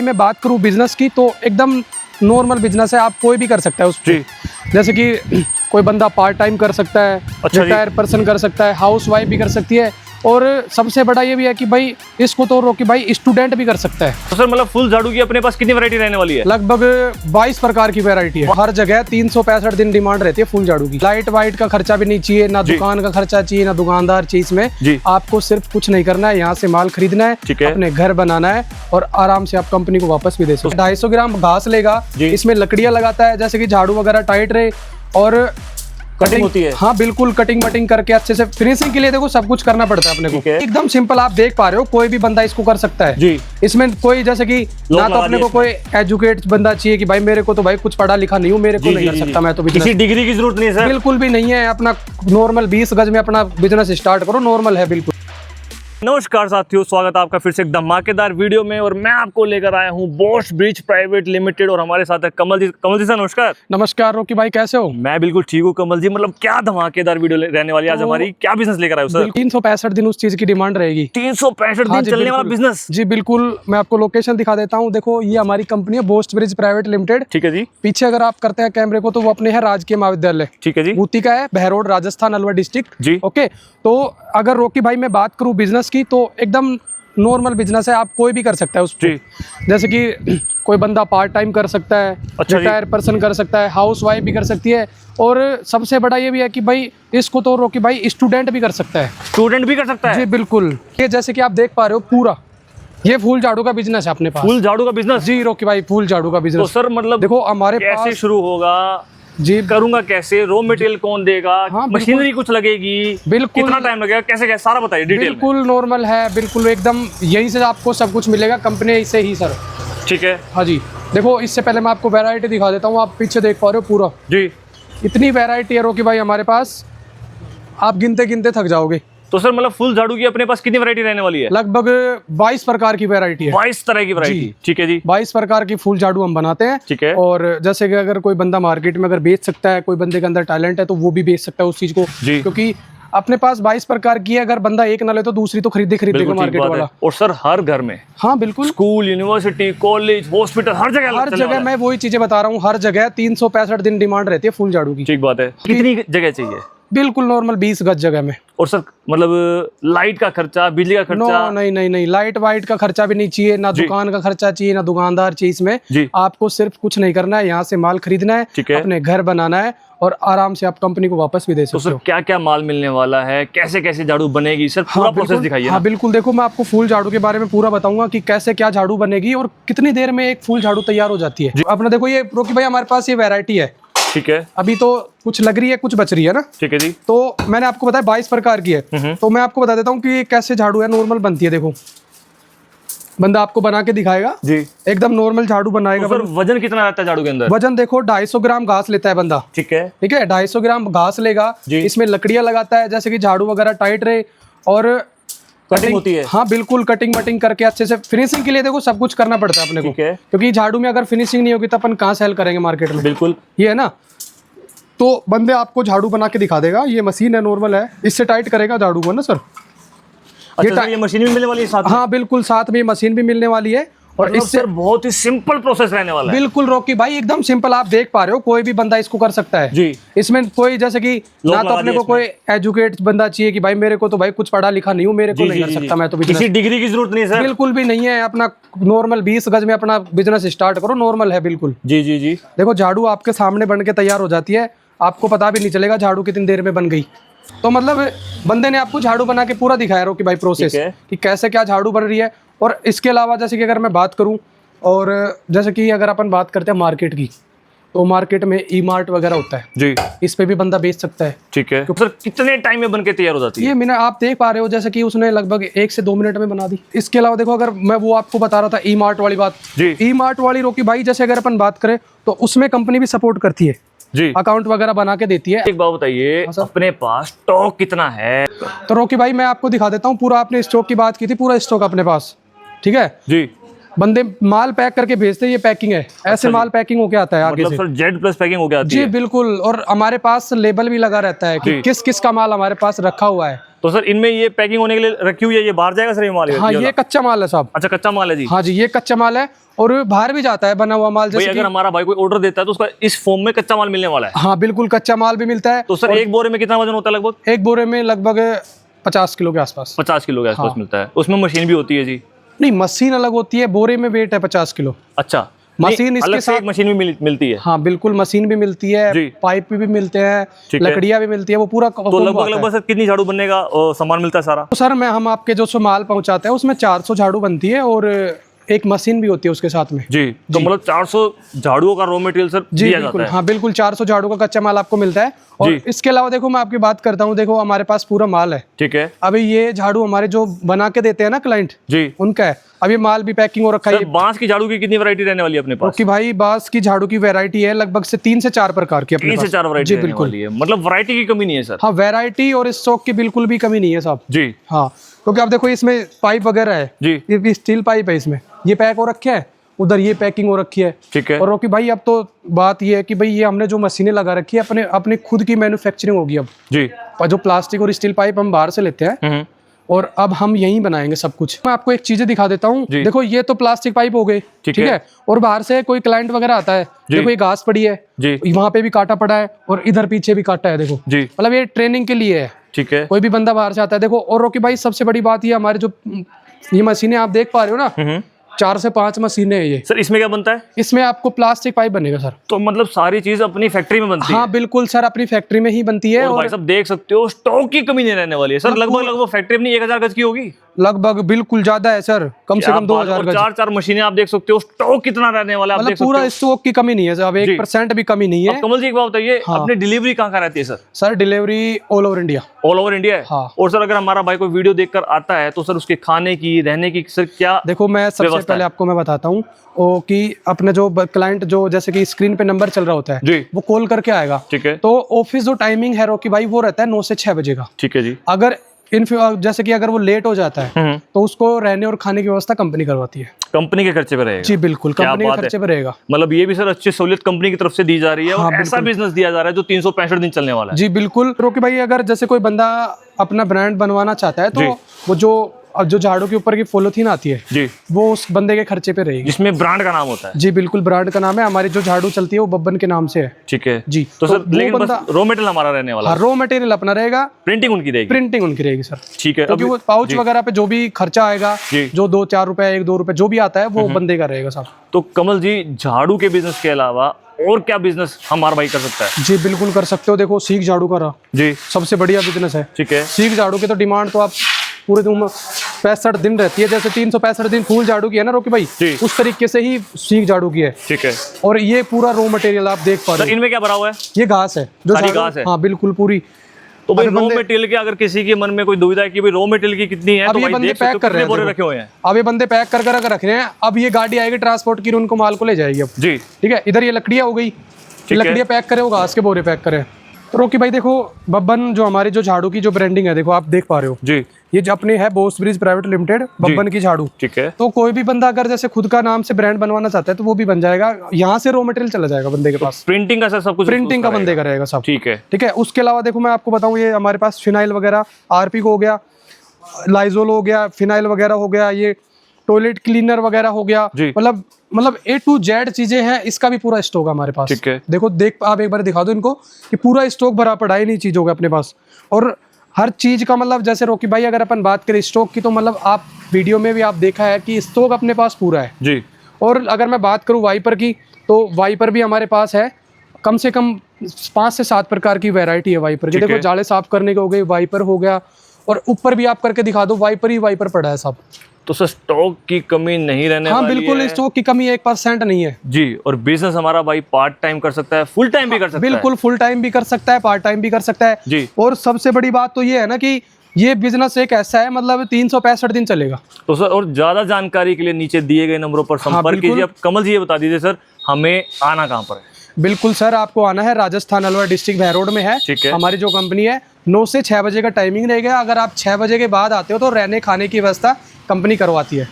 मैं बात करूँ बिजनेस की तो एकदम नॉर्मल बिजनेस है, आप कोई भी कर सकता है उसमें। जैसे कि कोई बंदा पार्ट टाइम कर सकता है, रिटायर पर्सन कर सकता है, हाउस वाइफ भी कर सकती है, और सबसे बड़ा ये भी है कि भाई इसको तो रोकी भाई स्टूडेंट भी कर सकता है। तो सर मतलब फुल झाड़ू की अपने पास कितनी वैरायटी रहने वाली है? लगभग 22 प्रकार की वैरायटी है। हर जगह 365 दिन डिमांड रहती है फुल झाड़ू की। लाइट वाइट का खर्चा भी नहीं चाहिए, ना दुकान का खर्चा चाहिए, ना दुकानदार चीज में। आपको सिर्फ कुछ नहीं करना है, यहाँ से माल खरीदना है, अपने घर बनाना है और आराम से आप कंपनी को वापस भी दे सकते हैं। 250 ग्राम घास लेगा, इसमें लकड़ियां लगाता है जैसे कि झाड़ू वगैरह टाइट रहे, और कटिंग होती है। हाँ बिल्कुल, कटिंग वटिंग करके अच्छे से फिनिशिंग के लिए देखो सब कुछ करना पड़ता है अपने को। एकदम सिंपल, आप देख पा रहे हो, कोई भी बंदा इसको कर सकता है जी। इसमें कोई जैसे कि ना तो अपने को कोई एजुकेट बंदा चाहिए कि भाई मेरे को तो भाई कुछ पढ़ा लिखा नहीं हूँ, मेरे को नहीं कर सकता मैं तो बिजनेस। किसी डिग्री की जरूरत नहीं है सर, बिल्कुल भी नहीं है। अपना नॉर्मल 20 गज में अपना बिजनेस स्टार्ट करो, नॉर्मल है बिल्कुल। नमस्कार साथियों, स्वागत है आपका फिर से एक धमाकेदार वीडियो में, और मैं आपको लेकर आया हूं बॉश ब्रिज प्राइवेट लिमिटेड, और हमारे साथ है कमल जी। कमल जी सर नमस्कार। नमस्कार रोकी भाई, कैसे हो? मैं बिल्कुल ठीक हूं कमल जी। मतलब क्या धमाकेदार वीडियो रहने वाली है आज हमारी, क्या बिजनेस लेकर आए हो सर? 365 दिन उस चीज की डिमांड रहेगी। 365 दिन चलने वाला बिजनेस? जी बिल्कुल, मैं आपको लोकेशन दिखा देता हूँ। देखो ये हमारी कंपनी है बॉश ब्रिज प्राइवेट लिमिटेड। ठीक है जी। पीछे अगर आप करते हैं कैमरे को तो वो अपने है राजकीय महाविद्यालय, ठीक है जी, ऊटी का है, बहरोड राजस्थान, अलवर डिस्ट्रिक्ट जी। ओके, तो अगर रोकी भाई मैं बात करूँ बिजनेस की तो एकदम नॉर्मल बिजनेस है, आप कोई भी कर सकता है उसको। जैसे कि कोई बंदा पार्ट टाइम कर सकता है, रिटायर पर्सन कर सकता है, हाउस वाइफ भी कर सकती है, और सबसे बड़ा ये भी है कि भाई इसको तो रोकी भाई स्टूडेंट भी कर सकता है। स्टूडेंट भी कर सकता है जी बिल्कुल। ये जैसे कि आप देख पा रहे हो पूरा ये फूल झाड़ू का बिजनेस है अपने पास। फूल झाड़ू का बिजनेस? जी रोकी भाई, फूल झाड़ू का बिजनेस। तो सर मतलब देखो हमारे पास कैसे शुरू होगा जी, करूंगा कैसे, रॉ मटेरियल कौन देगा, मशीनरी कुछ लगेगी, बिल्कुल कितना टाइम लगेगा, कैसे कैसे सारा बताइए डिटेल। बिल्कुल नॉर्मल है, बिल्कुल एकदम यहीं से आपको सब कुछ मिलेगा कंपनी से ही सर। ठीक है। हाँ जी, देखो इससे पहले मैं आपको वैरायटी दिखा देता हूँ। आप पीछे देख पा रहे हो पूरा जी, इतनी वैरायटी है रोकी भाई हमारे पास, आप गिनते गिनते थक जाओगे। तो सर मतलब फुल झाड़ू की अपने पास कितनी वैरायटी रहने वाली है? लगभग 22 प्रकार की वैरायटी है। 22 तरह की वैरायटी? ठीक है जी। 22 प्रकार की फूल झाड़ू हम बनाते हैं। ठीक है। और जैसे कि अगर कोई बंदा मार्केट में अगर बेच सकता है, कोई बंदे के अंदर टैलेंट है तो वो भी बेच सकता है उस चीज को, क्योंकि अपने पास 22 प्रकार की है। अगर बंदा एक ना ले तो दूसरी तो खरीदेगा मार्केट वाला। और सर हर घर में? हाँ बिल्कुल, स्कूल, यूनिवर्सिटी, कॉलेज, हॉस्पिटल, हर जगह मैं वही चीजें बता रहा हूँ। हर जगह 365 दिन डिमांड रहती है फूल झाड़ू की। ठीक बात है। कितनी जगह चाहिए? बिल्कुल नॉर्मल 20 गज जगह में। और सर मतलब लाइट का खर्चा, बिजली का खर्चा? नहीं, लाइट वाइट का खर्चा भी नहीं चाहिए, ना दुकान का खर्चा चाहिए, ना दुकानदार चाहिए इसमें। आपको सिर्फ कुछ नहीं करना है, यहाँ से माल खरीदना है, अपने घर बनाना है, और आराम से आप कंपनी को वापस भी दे सकते हो। तो सर क्या क्या माल मिलने वाला है, कैसे कैसे झाड़ू बनेगी सर, पूरा प्रोसेस दिखाइए। हाँ बिल्कुल, देखो मैं आपको फूल झाड़ू के बारे में पूरा बताऊंगा कि कैसे क्या झाड़ू बनेगी और कितनी देर में एक फूल झाड़ू तैयार हो जाती है। अपना देखो ये रोकी भाई हमारे पास ये वैरायटी है। ठीक है। अभी तो कुछ लग रही है, कुछ बच रही है ना। ठीक है जी। तो मैंने आपको बताया 22 प्रकार की है, तो मैं आपको बता देता हूँ कि कैसे झाड़ू है, नॉर्मल बनती है। देखो बंदा आपको बना के दिखाएगा जी, एकदम नॉर्मल झाड़ू बनाएगा। तो वजन कितना रहता है झाड़ू के अंदर? वजन देखो 250 ग्राम घास लेता है बंदा। ठीक है। 250 ग्राम घास लेगा, इसमें लकड़ियां लगाता है जैसे कि झाड़ू वगैरह टाइट रहे, और कटिंग होती है। हाँ बिल्कुल, कटिंग वटिंग करके अच्छे से फिनिशिंग के लिए देखो सब कुछ करना पड़ता है अपने को, क्योंकि झाड़ू में अगर फिनिशिंग नहीं होगी तो अपन कहाँ सेल करेंगे मार्केट में। बिल्कुल, ये है ना। तो बंदे आपको झाड़ू बना के दिखा देगा। ये मशीन है, नॉर्मल है, इससे टाइट करेगा झाड़ू को ना सर। अच्छा, ये मशीन भी मिलने वाली है साथ में? हाँ बिल्कुल, साथ में मशीन भी मिलने वाली है, और इससे बहुत ही सिंपल प्रोसेस रहने वाला है। बिल्कुल रोकी भाई, एकदम सिंपल, आप देख पा रहे हो, कोई भी बंदा इसको कर सकता है जी। इसमें कोई जैसे कि ना तो अपने को कोई एजुकेट बंदा चाहिए कि भाई मेरे को तो भाई कुछ पढ़ा लिखा नहीं हूँ, मेरे को नहीं कर सकता मैं तो बिजनेस। किसी डिग्री की जरूरत नहीं है सर? बिल्कुल भी नहीं है। अपना नॉर्मल 20 गज में अपना बिजनेस स्टार्ट करो, नॉर्मल है बिल्कुल। जी जी जी। देखो झाड़ू आपके सामने बन के तैयार हो जाती है, आपको पता भी नहीं चलेगा झाड़ू कितनी देर में बन गई। तो मतलब बंदे ने आपको झाड़ू बना के पूरा दिखाया रोकी भाई प्रोसेस कि कैसे क्या झाड़ू बन रही है। और इसके अलावा जैसे कि अगर मैं बात करूं, और जैसे कि अगर अपन बात करते हैं मार्केट की, तो मार्केट में ई मार्ट वगैरह होता है जी, इस पे भी बंदा बेच सकता है। ठीक है। तो सर कितने टाइम में बनके तैयार हो जाती है? ये मिनट आप देख पा रहे हो, जैसे कि उसने लगभग 1 से 2 मिनट में बना दी। इसके अलावा देखो, अगर मैं वो आपको बता रहा था ई मार्ट वाली बात, ई मार्ट वाली रोकी भाई, जैसे अगर अपन बात करें तो उसमें कंपनी भी सपोर्ट करती है जी, अकाउंट वगैरह बना के देती है। एक बात बताइए, अपने पास स्टॉक कितना है? तो रोकी भाई मैं आपको दिखा देता हूँ पूरा। आपने स्टॉक की बात की थी, पूरा स्टॉक अपने पास। ठीक है जी। बंदे माल पैक करके भेजते हैं, ये पैकिंग है, ऐसे माल पैकिंग होके आता है आगे से। सर Z+ पैकिंग हो गया जी बिल्कुल। और हमारे पास लेबल भी लगा रहता है कि किस किस का माल हमारे पास रखा हुआ है। तो सर इनमें ये पैकिंग होने के लिए रखी हुई है, ये बाहर जाएगा सर ये माल? हाँ ये कच्चा माल है साहब। अच्छा कच्चा माल है जी। हाँ जी ये कच्चा माल है और बाहर भी जाता है बना हुआ माल। जैसे अगर हमारा भाई कोई ऑर्डर देता है तो उसका इस फॉर्म में कच्चा माल मिलने वाला है? हाँ बिल्कुल कच्चा माल भी मिलता है। तो सर एक बोरे में कितना वजन होता है लगभग? एक बोरे में लगभग 50 किलो के आसपास। 50 किलो के आसपास मिलता है। उसमें मशीन भी होती है जी? नहीं मशीन अलग होती है, बोरे में वेट है 50 किलो। अच्छा मशीन इसके साथ एक मशीन भी मिलती है? हाँ बिल्कुल मशीन भी मिलती है, पाइप भी मिलते हैं, लकड़ियां भी मिलती है, वो पूरा। तो लगभग सर कितनी झाड़ू बनने का सामान मिलता है सारा? तो सर हम आपके जो माल पहुंचाते हैं उसमें 400 झाड़ू बनती है और एक मशीन भी होती है उसके साथ में जी। तो मतलब 400 झाड़ुओं का रॉ मटेरियल सर दिया जाता है? हाँ बिल्कुल 400 झाड़ू का कच्चा माल आपको मिलता है। और इसके अलावा देखो मैं आपकी बात करता हूँ, देखो हमारे पास पूरा माल है, ठीक है। अभी ये झाड़ू हमारे जो बना के देते हैं ना क्लाइंट जी, उनका है। अब ये माल भी पैकिंग हो रखा है। बांस की झाड़ू की कितनी वैरायटी रहने वाली है अपने पास? कि भाई बांस की झाड़ू की वैरायटी है लगभग से 3 से 4 प्रकार की अपने पास। 3 से 4 वैरायटी रहने वाली है, मतलब वैरायटी की कमी नहीं है सर? हाँ वैरायटी और स्टॉक की बिल्कुल भी कमी नहीं है साहब जी। हाँ क्योंकि आप देखो इसमें पाइप वगैरह है जी, ये स्टील पाइप है, इसमें ये पैक हो रखे है, उधर ये पैकिंग हो रखी है, ठीक है। और रोकी भाई अब तो बात ये है कि भाई ये हमने जो मशीनें लगा रखी है अपने खुद की मैन्युफैक्चरिंग होगी अब जी। और जो प्लास्टिक और स्टील पाइप हम बाहर से लेते हैं और अब हम यहीं बनाएंगे सब कुछ। मैं आपको एक चीजें दिखा देता हूँ, देखो ये तो प्लास्टिक पाइप हो गए, ठीक है। और बाहर से कोई क्लाइंट वगैरह आता है, देखो ये घास पड़ी है जी, वहाँ पे भी कांटा पड़ा है और इधर पीछे भी कांटा है, देखो जी। मतलब ये ट्रेनिंग के लिए है, ठीक है। कोई भी बंदा बाहर से आता है, देखो। और रोकी भाई सबसे बड़ी बात ये हमारे जो ये मशीनें आप देख पा रहे हो ना, 4 से 5 मशीनें हैं ये। सर इसमें क्या बनता है? इसमें आपको प्लास्टिक पाइप बनेगा सर। तो मतलब सारी चीज अपनी फैक्ट्री में बनती है? हाँ बिल्कुल सर अपनी फैक्ट्री में ही बनती है। और भाई साहब देख सकते हो स्टॉक की कमी नहीं रहने वाली है सर। लगभग फैक्ट्री अपनी 1000 गज की होगी लगभग, बिल्कुल ज्यादा है सर, कम से कम 2000 गज। 4 मशीनें आप देख सकते हो, स्टॉक कितना रहने वाला है, मतलब पूरा स्टॉक की कमी नहीं है सर, 1% भी कमी नहीं है। कमल जी एक बात बताइए, अपनी डिलीवरी कहाँ कहाँ रहती है sir? Sir delivery all over India. All over India है? हाँ। और सर अगर हमारा भाई कोई वीडियो देखकर आता है तो सर उसके खाने की रहने की सर क्या? देखो मैं सबसे पहले आपको मैं बताता हूँ कि अपने जो क्लाइंट जो जैसे कि स्क्रीन पे नंबर चल रहा होता है जी, वो कॉल करके आएगा, ठीक है। तो ऑफिस जो टाइमिंग है रोकी भाई वो रहता है 9 से 6 बजे का, ठीक है जी। अगर जैसे कि अगर वो लेट हो जाता है तो उसको रहने और खाने की व्यवस्था कंपनी करवाती है। कंपनी के खर्चे पे रहेगा जी, बिल्कुल कंपनी के खर्चे पे रहेगा। मतलब ये भी सर अच्छी सहूलियत कंपनी की तरफ से दी जा रही है। हाँ, और ऐसा बिजनेस दिया जा रहा है जो 365 दिन चलने वाला है जी, बिल्कुल। रोकी भाई अगर जैसे कोई बंदा अपना ब्रांड बनवाना चाहता है तो वो जो झाड़ू के ऊपर की पॉलीथीन आती है जी, वो उस बंदे के खर्चे पे रहेगी, जिसमें ब्रांड का नाम होता है जी, बिल्कुल ब्रांड का नाम है। हमारी जो झाड़ू चलती है वो बब्बन के नाम से है, ठीक है जी। तो सर लेकिन बस रॉ मटेरियल हमारा रहने वाला है? रॉ मटेरियल अपना रहेगा, प्रिंटिंग उनकी रहेगी? प्रिंटिंग उनकी रहेगी सर, ठीक है। क्योंकि वो पाउच वगैरह पे जो भी खर्चा आएगा, जो 2-4 रुपए 1-2 रुपए जो भी आता है वो बंदे का रहेगा साहब। तो कमल जी झाड़ू के बिजनेस के अलावा और क्या बिजनेस हमारा भाई कर सकता है? जी बिल्कुल कर सकते हो। देखो सीख झाड़ू का रहा जी सबसे बढ़िया बिजनेस है, ठीक है। सीख झाड़ू की तो डिमांड तो आप पूरे 65 दिन रहती है, जैसे 365 दिन फूल झाड़ू की है ना रोकी भाई, उस तरीके से ही सीख झाड़ू की है, ठीक है। और ये पूरा रॉ मटेरियल आप देख पा रहे हो। इनमें क्या भरा हुआ है? ये घास है, जो घास है। हाँ बिल्कुल पूरी। तो भाई रॉ मटेरियल के अगर किसी के मन में कोई दुविधा है कि भाई रॉ मटेरियल की कितनी है, तो ये बंदे पैक कर रहे हैं, रखे हुए हैं। अब ये बंदे पैक कर रख रहे हैं। अब ये गाड़ी आएगी ट्रांसपोर्ट की, उनको माल को ले जाएगी अब जी, ठीक है। इधर ये लकड़ियां हो गई, लकड़ियां पैक करे, वो घास के बोरे पैक करे। तो रोकी भाई देखो बब्बन जो हमारी जो झाड़ू की जो ब्रांडिंग है, देखो आप देख पा रहे हो जी, ये जो अपनी है Bose bridge private limited Babban की झाड़ू, ठीक है। तो कोई भी बंदा अगर जैसे खुद का नाम से ब्रांड बनवाना चाहता है तो वो भी बन जाएगा, यहाँ से रॉ मटेरियल चला जाएगा बंदे के पास। प्रिंटिंग का सब कुछ प्रिंटिंग का बंदे का रहेगा सब, ठीक है, ठीक है। उसके अलावा देखो मैं आपको बताऊँ, ये हमारे पास फिनाइल वगैरह आरपी को हो गया, लाइजोल हो गया, फिनाइल वगैरह हो गया, ये टॉयलेट क्लीनर वगैरह हो गया, मतलब A to Z चीजें हैं। इसका भी पूरा स्टॉक हमारे पास, ठीक है। देखो आप एक बार दिखा दो इनको कि पूरा स्टॉक भरा पड़ा है इन्हीं चीजों का अपने पास। और हर चीज का मतलब जैसे रोकी भाई अगर अपन बात करें स्टॉक की, तो मतलब आप वीडियो में भी आप देखा है कि स्टॉक अपने पास पूरा है जी। और अगर मैं बात करूँ वाइपर की, तो वाइपर भी हमारे पास है कम से कम 5 से 7 प्रकार की वैरायटी है वाइपर की। देखो जाले साफ करने के हो गए, वाइपर हो गया, और ऊपर भी आप करके दिखा दो, वाइपर ही वाइपर पड़ा है सब। तो सर स्टॉक की कमी नहीं रहने वाली है? बिल्कुल स्टॉक की कमी 1% नहीं है जी। और बिजनेस हमारा भाई पार्ट टाइम कर सकता है, फुल टाइम भी कर सकता है? बिल्कुल फुल टाइम भी कर सकता है, पार्ट टाइम भी कर सकता है जी। और सबसे बड़ी बात तो ये है ना कि ये बिजनेस एक ऐसा है, मतलब 365 दिन चलेगा। तो सर और ज्यादा जानकारी के लिए नीचे दिए गए नंबरों पर संपर्क कीजिए। अब कमल जी ये बता दीजिए सर हमें आना कहाँ पर है? बिल्कुल सर आपको आना है राजस्थान अलवर डिस्ट्रिक्ट भैर रोड में है, ठीक है। हमारी जो कंपनी है 9 से 6 बजे का टाइमिंग रहेगा। अगर आप 6 बजे के बाद आते हो तो रहने खाने की व्यवस्था कंपनी करवाती है।